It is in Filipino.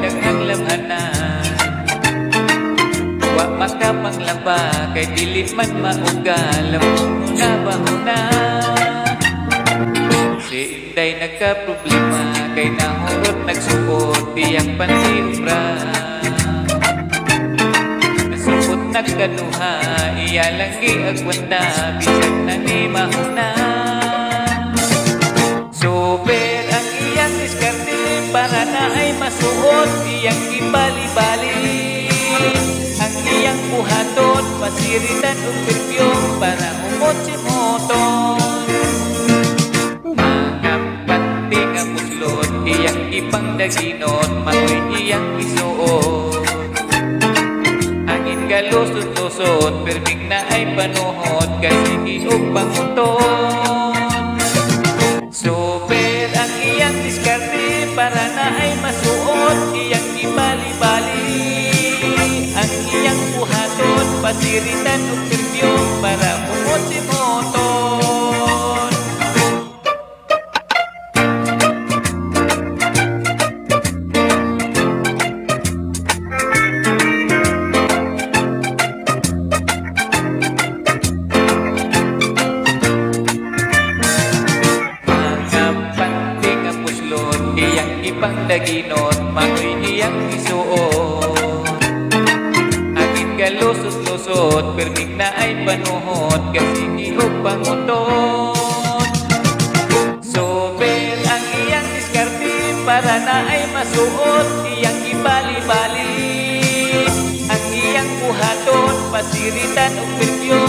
daghang lamhanan. Wa makapanglaba kay dili man maugal, huna ba huna. Si Inday nagka-problema kay nahurot nagsuot tiyang pansiubra. Nasupot nagkaduha iya lang giagwanda bisag na ni mahuna. Super ang iyang diskarte para na ay masuot iyang ibali-bali. Ang iyang buhaton pasiritan o perfume para umot si moton. Mga panti nga muslot iyang ipangdaginot maoy iyang isuot. Angin galusot-lusot perming na ay panuhot kasi iog panguton. Super ang iyang diskarte para na ay masuot iyang ibali-bali. Ang iyang buhaton pasiritan o perfume para umot si moton. Ipangdaginot, makoy iyang isuot. Angin galusot-lusot, permig na ay panuhot, kasi ihog pangutot. Super ang iyang diskarte, para na ay masuot, iyang ibali-bali. Ang iyang buhaton, pasiritan o perfume,